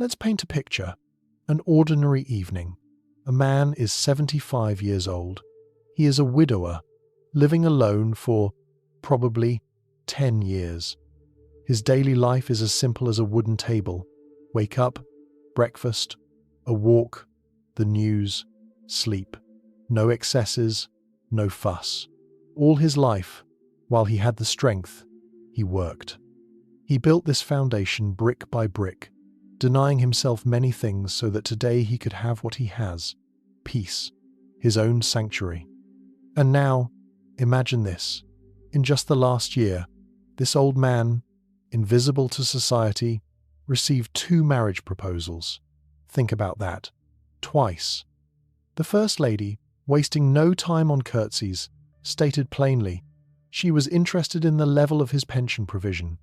Let's paint a picture. An ordinary evening. A man is 75 years old. He is a widower, living alone for probably 10 years. His daily life is as simple as a wooden table. Wake up, breakfast, a walk, the news, sleep. No excesses, no fuss. All his life, while he had the strength, he worked. He built this foundation brick by brick, denying himself many things so that today he could have what he has: peace, his own sanctuary. And now, imagine this. In just the last year, this old man, invisible to society, received 2 marriage proposals. Think about that. Twice. The first lady, wasting no time on curtsies, stated plainly she was interested in the level of his pension provision,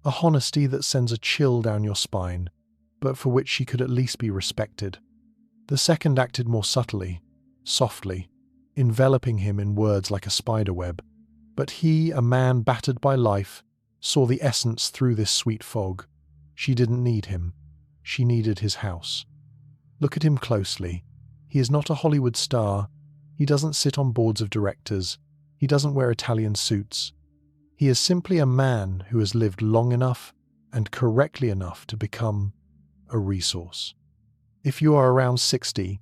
a honesty that sends a chill down your spine, but for which she could at least be respected. The second acted more subtly, softly, enveloping him in words like a spiderweb. But he, a man battered by life, saw the essence through this sweet fog. She didn't need him. She needed his house. Look at him closely. He is not a Hollywood star. He doesn't sit on boards of directors. He doesn't wear Italian suits. He is simply a man who has lived long enough and correctly enough to become a resource. If you are around 60,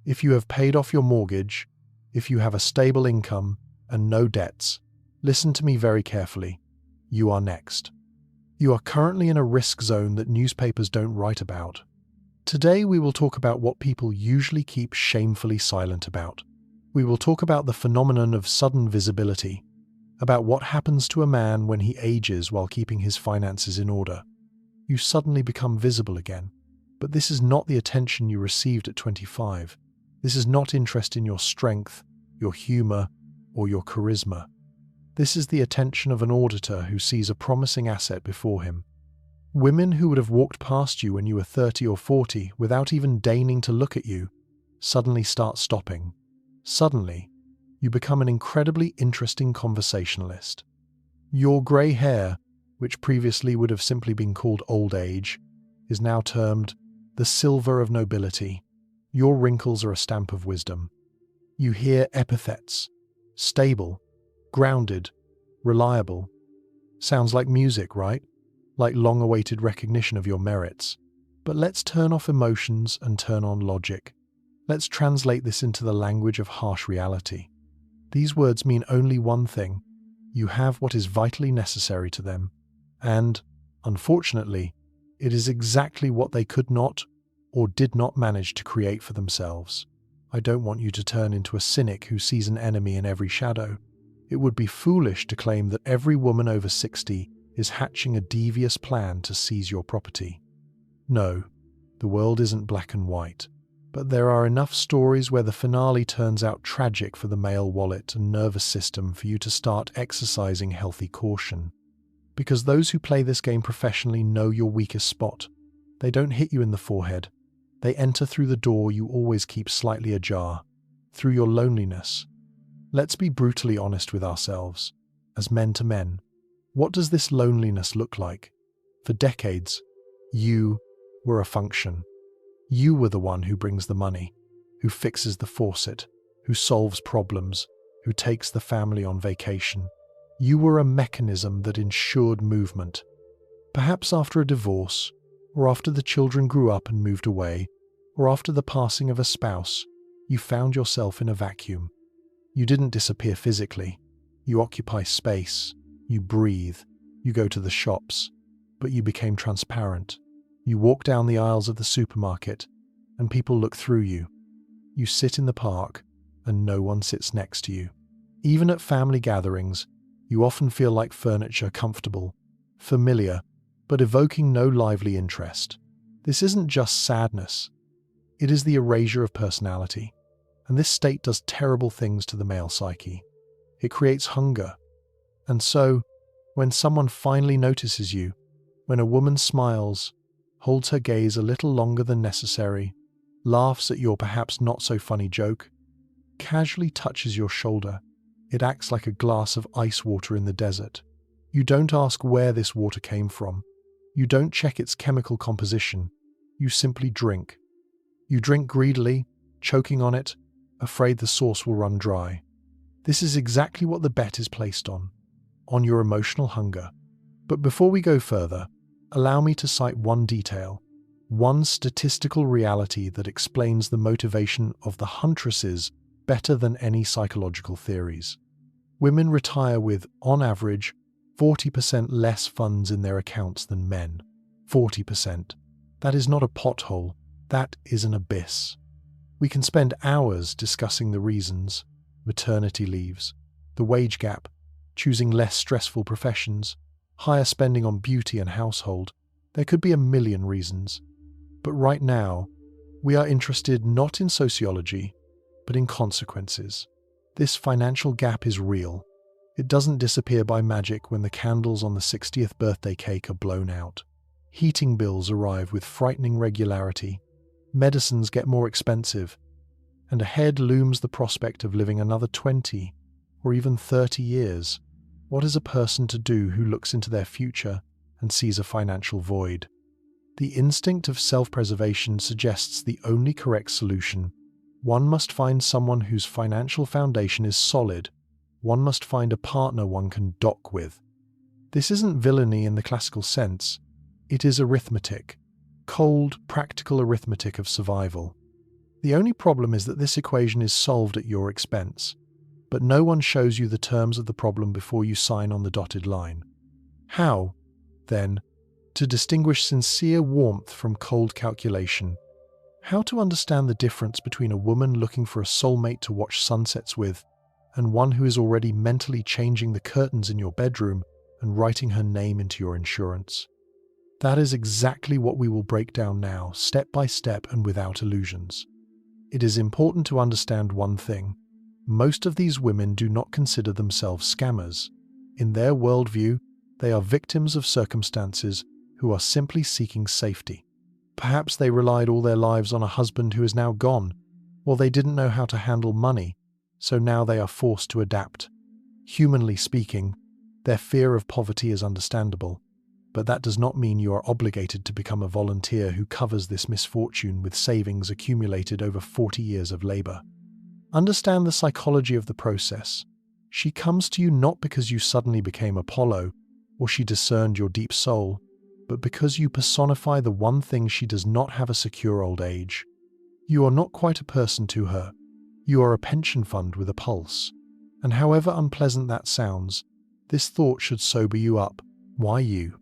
if you have paid off your mortgage, if you have a stable income and no debts, listen to me very carefully. You are next. You are currently in a risk zone that newspapers don't write about. Today we will talk about what people usually keep shamefully silent about. We will talk about the phenomenon of sudden visibility, about what happens to a man when he ages while keeping his finances in order. You suddenly become visible again. But this is not the attention you received at 25. This is not interest in your strength, your humor, or your charisma. This is the attention of an auditor who sees a promising asset before him. Women who would have walked past you when you were 30 or 40 without even deigning to look at you suddenly start stopping. Suddenly, you become an incredibly interesting conversationalist. Your grey hair, which previously would have simply been called old age, is now termed the silver of nobility. Your wrinkles are a stamp of wisdom. You hear epithets: stable, grounded, reliable. Sounds like music, right? Like long-awaited recognition of your merits. But let's turn off emotions and turn on logic. Let's translate this into the language of harsh reality. These words mean only one thing. You have what is vitally necessary to them. And, unfortunately, it is exactly what they could not or did not manage to create for themselves. I don't want you to turn into a cynic who sees an enemy in every shadow. It would be foolish to claim that every woman over 60 is hatching a devious plan to seize your property. No, the world isn't black and white. But there are enough stories where the finale turns out tragic for the male wallet and nervous system for you to start exercising healthy caution. Because those who play this game professionally know your weakest spot. They don't hit you in the forehead. They enter through the door you always keep slightly ajar, through your loneliness. Let's be brutally honest with ourselves. As men to men, what does this loneliness look like? For decades, you were a function. You were the one who brings the money, who fixes the faucet, who solves problems, who takes the family on vacation. You were a mechanism that ensured movement. Perhaps after a divorce, or after the children grew up and moved away, or after the passing of a spouse, you found yourself in a vacuum. You didn't disappear physically. You occupy space. You breathe. You go to the shops. But you became transparent. You walk down the aisles of the supermarket, and people look through you. You sit in the park, and no one sits next to you. Even at family gatherings, you often feel like furniture, comfortable, familiar, but evoking no lively interest. This isn't just sadness. It is the erasure of personality. And this state does terrible things to the male psyche. It creates hunger. And so, when someone finally notices you, when a woman smiles, holds her gaze a little longer than necessary, laughs at your perhaps not so funny joke, casually touches your shoulder, it acts like a glass of ice water in the desert. You don't ask where this water came from. You don't check its chemical composition. You simply drink. You drink greedily, choking on it, afraid the source will run dry. This is exactly what the bet is placed on your emotional hunger. But before we go further, allow me to cite one detail, one statistical reality that explains the motivation of the huntresses better than any psychological theories. Women retire with, on average, 40% less funds in their accounts than men. 40%. That is not a pothole, that is an abyss. We can spend hours discussing the reasons: maternity leaves, the wage gap, choosing less stressful professions, higher spending on beauty and household. There could be a million reasons. But right now, we are interested not in sociology, but in consequences. This financial gap is real. It doesn't disappear by magic when the candles on the 60th birthday cake are blown out. Heating bills arrive with frightening regularity. Medicines get more expensive. And ahead looms the prospect of living another 20 or even 30 years. What is a person to do who looks into their future and sees a financial void? The instinct of self-preservation suggests the only correct solution. One must find someone whose financial foundation is solid. One must find a partner one can dock with. This isn't villainy in the classical sense. It is arithmetic. Cold, practical arithmetic of survival. The only problem is that this equation is solved at your expense. But no one shows you the terms of the problem before you sign on the dotted line. How, then, to distinguish sincere warmth from cold calculation? How to understand the difference between a woman looking for a soulmate to watch sunsets with and one who is already mentally changing the curtains in your bedroom and writing her name into your insurance? That is exactly what we will break down now, step by step and without illusions. It is important to understand one thing. Most of these women do not consider themselves scammers. In their worldview, they are victims of circumstances who are simply seeking safety. Perhaps they relied all their lives on a husband who is now gone, or they didn't know how to handle money, so now they are forced to adapt. Humanly speaking, their fear of poverty is understandable, but that does not mean you are obligated to become a volunteer who covers this misfortune with savings accumulated over 40 years of labor. Understand the psychology of the process. She comes to you not because you suddenly became Apollo, or she discerned your deep soul, but because you personify the one thing she does not have: a secure old age. You are not quite a person to her. You are a pension fund with a pulse. And however unpleasant that sounds, this thought should sober you up. Why you?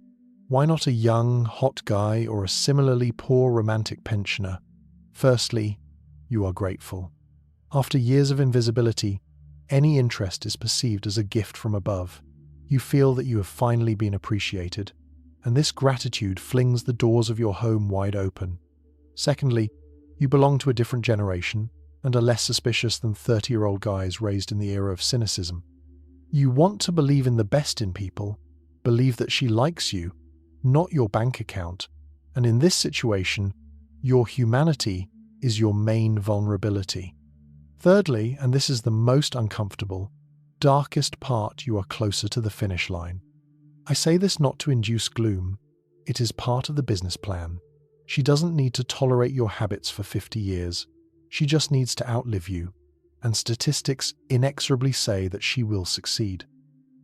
Why not a young, hot guy or a similarly poor romantic pensioner? Firstly, you are grateful. After years of invisibility, any interest is perceived as a gift from above. You feel that you have finally been appreciated, and this gratitude flings the doors of your home wide open. Secondly, you belong to a different generation and are less suspicious than 30-year-old guys raised in the era of cynicism. You want to believe in the best in people, believe that she likes you, not your bank account, and in this situation, your humanity is your main vulnerability. Thirdly, and this is the most uncomfortable, darkest part, you are closer to the finish line. I say this not to induce gloom. It is part of the business plan. She doesn't need to tolerate your habits for 50 years. She just needs to outlive you. And statistics inexorably say that she will succeed.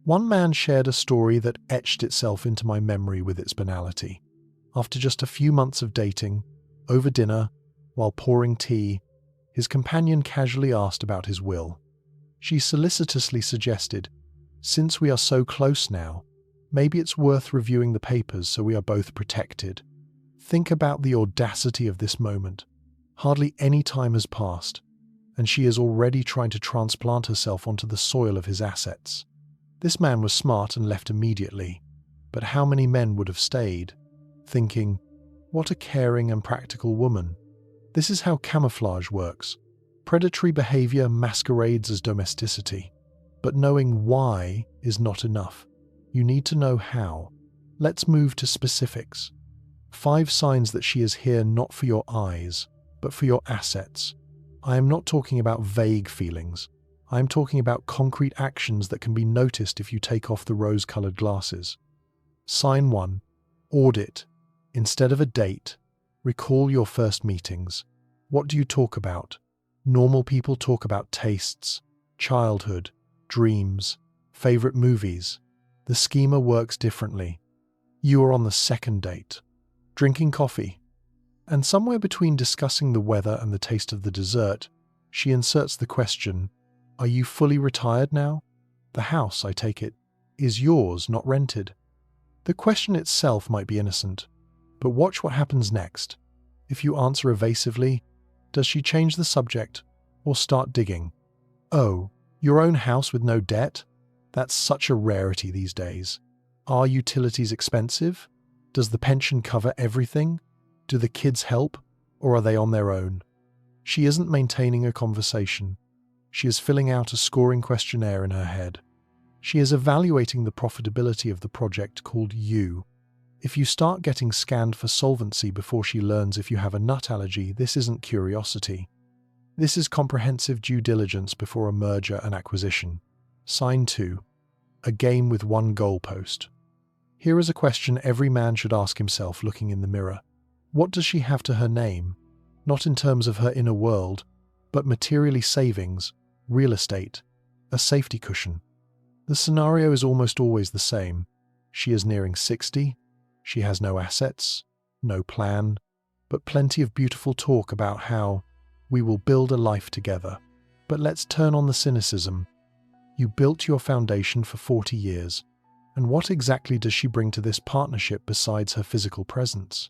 One man shared a story that etched itself into my memory with its banality. After just a few months of dating, over dinner, while pouring tea, his companion casually asked about his will. She solicitously suggested, "Since we are so close now, maybe it's worth reviewing the papers so we are both protected." Think about the audacity of this moment. Hardly any time has passed, and she is already trying to transplant herself onto the soil of his assets. This man was smart and left immediately, but how many men would have stayed, thinking, "What a caring and practical woman." This is how camouflage works. Predatory behavior masquerades as domesticity. But knowing why is not enough. You need to know how. Let's move to specifics. 5 signs that she is here not for your eyes, but for your assets. I am not talking about vague feelings. I am talking about concrete actions that can be noticed if you take off the rose-colored glasses. Sign 1. Audit. Instead of a date, Recall your first meetings. What do you talk about? Normal people talk about tastes, childhood, dreams, favorite movies. The schema works differently. You are on the second date, drinking coffee, and somewhere between discussing the weather and the taste of the dessert, she inserts the question, "Are you fully retired now? The house, I take it, is yours, not rented." The question itself might be innocent, but watch what happens next. If you answer evasively, does she change the subject or start digging? "Oh, your own house with no debt? That's such a rarity these days. Are utilities expensive? Does the pension cover everything? Do the kids help, or are they on their own?" She isn't maintaining a conversation. She is filling out a scoring questionnaire in her head. She is evaluating the profitability of the project called You. If you start getting scanned for solvency before she learns if you have a nut allergy, this isn't curiosity. This is comprehensive due diligence before a merger and acquisition. Sign 2. A game with one goalpost. Here is a question every man should ask himself looking in the mirror. What does she have to her name? Not in terms of her inner world, but materially savings, real estate, a safety cushion. The scenario is almost always the same. She is nearing 60. She has no assets, no plan, but plenty of beautiful talk about how we will build a life together. But let's turn on the cynicism. You built your foundation for 40 years, and what exactly does she bring to this partnership besides her physical presence?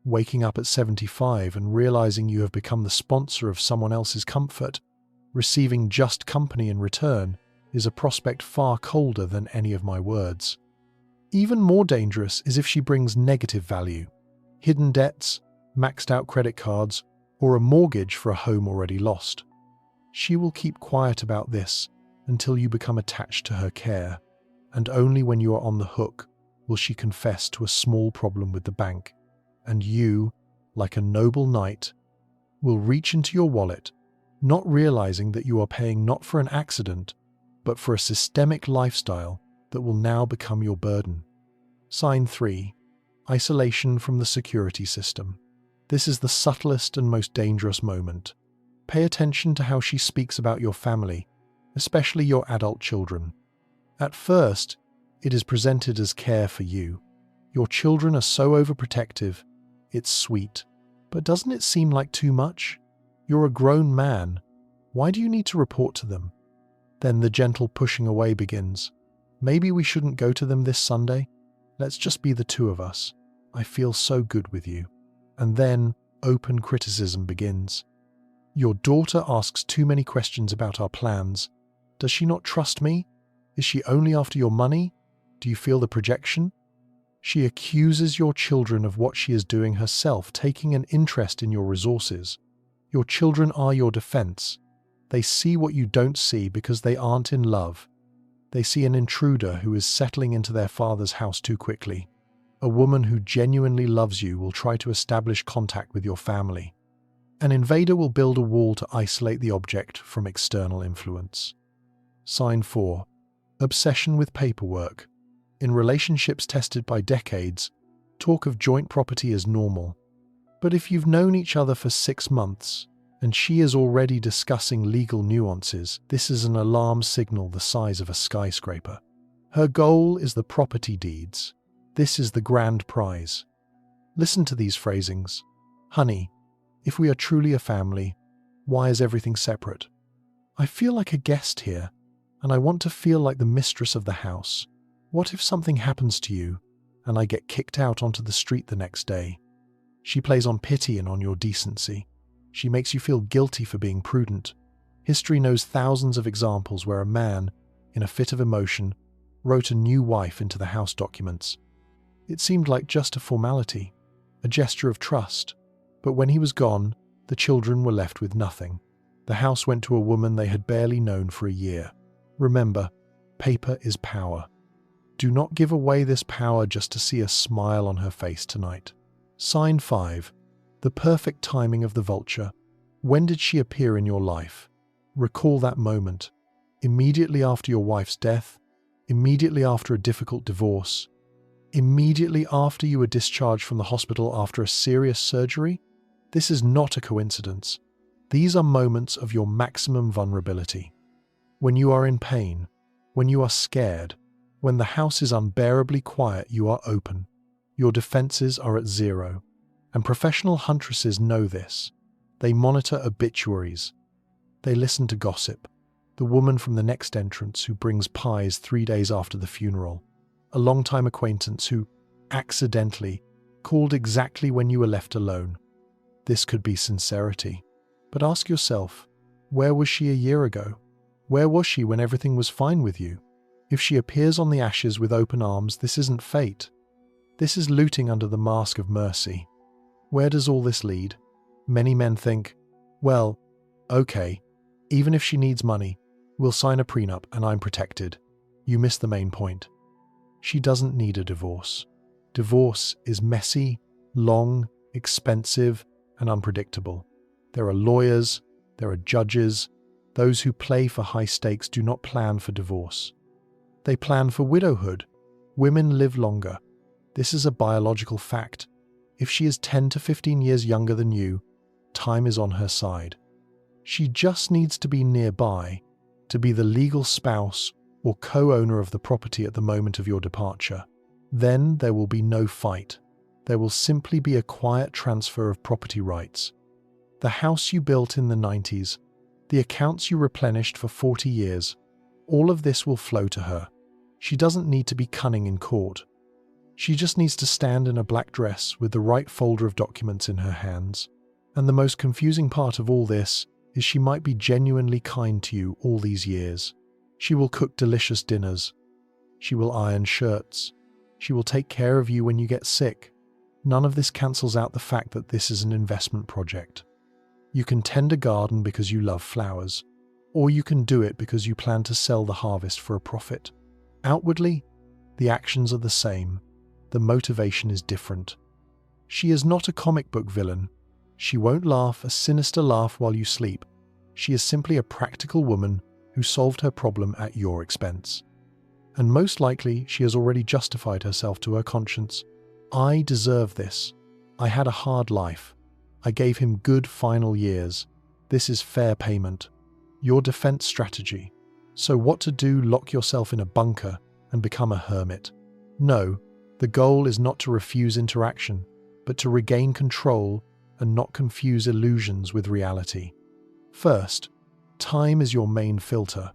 Waking up at 75 and realizing you have become the sponsor of someone else's comfort, receiving just company in return, is a prospect far colder than any of my words. Even more dangerous is if she brings negative value, hidden debts, maxed out credit cards, or a mortgage for a home already lost. She will keep quiet about this until you become attached to her care, and only when you are on the hook will she confess to a small problem with the bank, and you, like a noble knight, will reach into your wallet, not realizing that you are paying not for an accident, but for a systemic lifestyle that will now become your burden. Sign 3. Isolation from the security system. This is the subtlest and most dangerous moment. Pay attention to how she speaks about your family, especially your adult children. At first, it is presented as care for you. Your children are so overprotective, it's sweet. But doesn't it seem like too much? You're a grown man. Why do you need to report to them? Then the gentle pushing away begins. Maybe we shouldn't go to them this Sunday? Let's just be the two of us. I feel so good with you. And then open criticism begins. Your daughter asks too many questions about our plans. Does she not trust me? Is she only after your money? Do you feel the projection? She accuses your children of what she is doing herself, taking an interest in your resources. Your children are your defense. They see what you don't see because they aren't in love. They see an intruder who is settling into their father's house too quickly. A woman who genuinely loves you will try to establish contact with your family. An invader will build a wall to isolate the object from external influence. Sign 4. Obsession with paperwork. In relationships tested by decades, talk of joint property is normal. But if you've known each other for 6 months, and she is already discussing legal nuances, this is an alarm signal the size of a skyscraper. Her goal is the property deeds. This is the grand prize. Listen to these phrasings. Honey, if we are truly a family, why is everything separate? I feel like a guest here, and I want to feel like the mistress of the house. What if something happens to you, and I get kicked out onto the street the next day? She plays on pity and on your decency. She makes you feel guilty for being prudent. History knows thousands of examples where a man, in a fit of emotion, wrote a new wife into the house documents. It seemed like just a formality, a gesture of trust, but when he was gone, the children were left with nothing. The house went to a woman they had barely known for a year. Remember, paper is power. Do not give away this power just to see a smile on her face tonight. Sign 5. The perfect timing of the vulture. When did she appear in your life? Recall that moment. Immediately after your wife's death? Immediately after a difficult divorce? Immediately after you were discharged from the hospital after a serious surgery? This is not a coincidence. These are moments of your maximum vulnerability. When you are in pain, when you are scared, when the house is unbearably quiet, you are open. Your defenses are at zero. And professional huntresses know this. They monitor obituaries. They listen to gossip. The woman from the next entrance who brings pies 3 days after the funeral. A longtime acquaintance who, accidentally, called exactly when you were left alone. This could be sincerity. But ask yourself, where was she a year ago? Where was she when everything was fine with you? If she appears on the ashes with open arms, this isn't fate. This is looting under the mask of mercy. Where does all this lead? Many men think, well, okay, even if she needs money, we'll sign a prenup and I'm protected. You miss the main point. She doesn't need a divorce. Divorce is messy, long, expensive, and unpredictable. There are lawyers, there are judges. Those who play for high stakes do not plan for divorce. They plan for widowhood. Women live longer. This is a biological fact. If she is 10 to 15 years younger than you, time is on her side. She just needs to be nearby, to be the legal spouse or co-owner of the property at the moment of your departure. Then there will be no fight. There will simply be a quiet transfer of property rights. The house you built in the 90s, the accounts you replenished for 40 years, all of this will flow to her. She doesn't need to be cunning in court. She just needs to stand in a black dress with the right folder of documents in her hands. And the most confusing part of all this is she might be genuinely kind to you all these years. She will cook delicious dinners. She will iron shirts. She will take care of you when you get sick. None of this cancels out the fact that this is an investment project. You can tend a garden because you love flowers, or you can do it because you plan to sell the harvest for a profit. Outwardly, the actions are the same. The motivation is different. She is not a comic book villain. She won't laugh a sinister laugh while you sleep. She is simply a practical woman who solved her problem at your expense. And most likely, she has already justified herself to her conscience. I deserve this. I had a hard life. I gave him good final years. This is fair payment. Your defense strategy. So what to do? Lock yourself in a bunker and become a hermit? No, the goal is not to refuse interaction, but to regain control and not confuse illusions with reality. First, time is your main filter.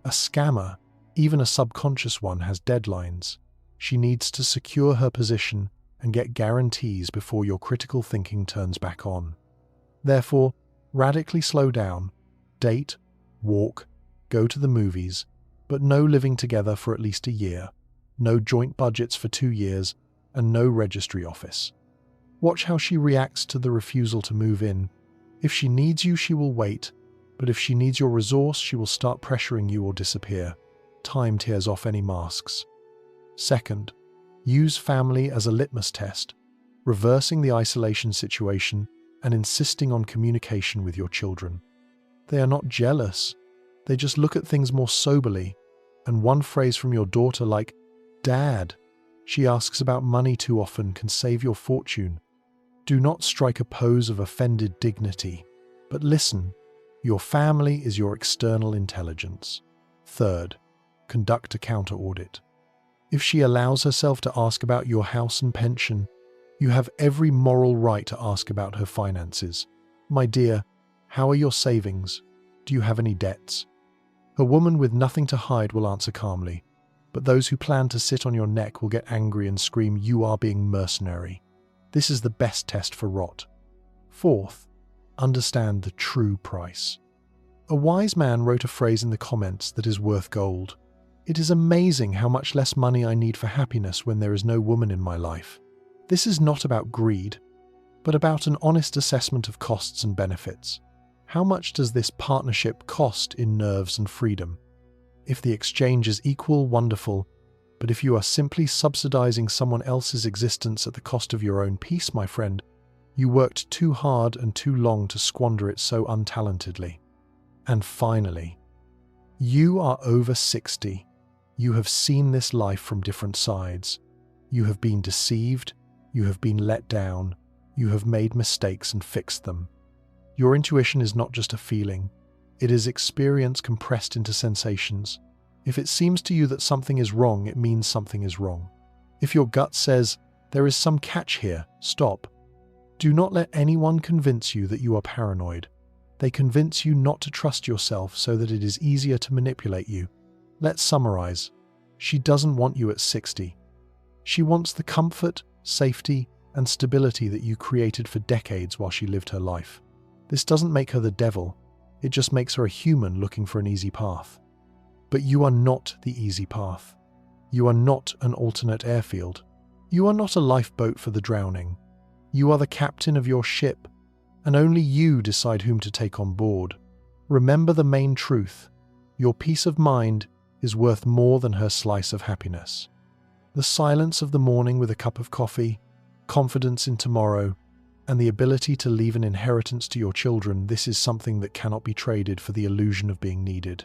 A scammer, even a subconscious one, has deadlines. She needs to secure her position and get guarantees before your critical thinking turns back on. Therefore, radically slow down, date, walk, go to the movies, but no living together for at least a year, no joint budgets for 2 years, and no registry office. Watch how she reacts to the refusal to move in. If she needs you, she will wait, but if she needs your resource, she will start pressuring you or disappear. Time tears off any masks. Second, use family as a litmus test, reversing the isolation situation and insisting on communication with your children. They are not jealous. They just look at things more soberly, and one phrase from your daughter like, "Dad," she asks about money too often, can save your fortune. Do not strike a pose of offended dignity, but listen. Your family is your external intelligence. Third, conduct a counter audit. If she allows herself to ask about your house and pension, you have every moral right to ask about her finances. My dear, how are your savings? Do you have any debts? A woman with nothing to hide will answer calmly, but those who plan to sit on your neck will get angry and scream, "You are being mercenary." This is the best test for rot. Fourth, understand the true price. A wise man wrote a phrase in the comments that is worth gold. It is amazing how much less money I need for happiness when there is no woman in my life. This is not about greed, but about an honest assessment of costs and benefits. How much does this partnership cost in nerves and freedom? If the exchange is equal, wonderful, but if you are simply subsidizing someone else's existence at the cost of your own peace, my friend, you worked too hard and too long to squander it so untalentedly. And finally, you are over 60. You have seen this life from different sides. You have been deceived, you have been let down, you have made mistakes and fixed them. Your intuition is not just a feeling, it is experience compressed into sensations. If it seems to you that something is wrong, it means something is wrong. If your gut says, there is some catch here, stop. Do not let anyone convince you that you are paranoid. They convince you not to trust yourself so that it is easier to manipulate you. Let's summarize. She doesn't want you at 60. She wants the comfort, safety, and stability that you created for decades while she lived her life. This doesn't make her the devil, it just makes her a human looking for an easy path. But you are not the easy path. You are not an alternate airfield. You are not a lifeboat for the drowning. You are the captain of your ship, and only you decide whom to take on board. Remember the main truth. Your peace of mind is worth more than her slice of happiness. The silence of the morning with a cup of coffee, confidence in tomorrow, and the ability to leave an inheritance to your children, this is something that cannot be traded for the illusion of being needed.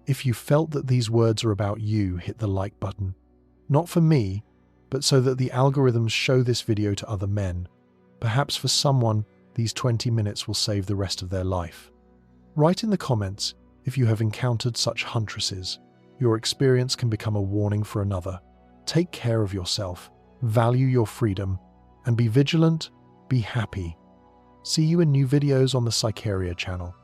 If you felt that these words are about you, hit the like button. Not for me, but so that the algorithms show this video to other men. Perhaps for someone, these 20 minutes will save the rest of their life. Write in the comments if you have encountered such huntresses. Your experience can become a warning for another. Take care of yourself, value your freedom, and be vigilant, be happy. See you in new videos on the Psycheria channel.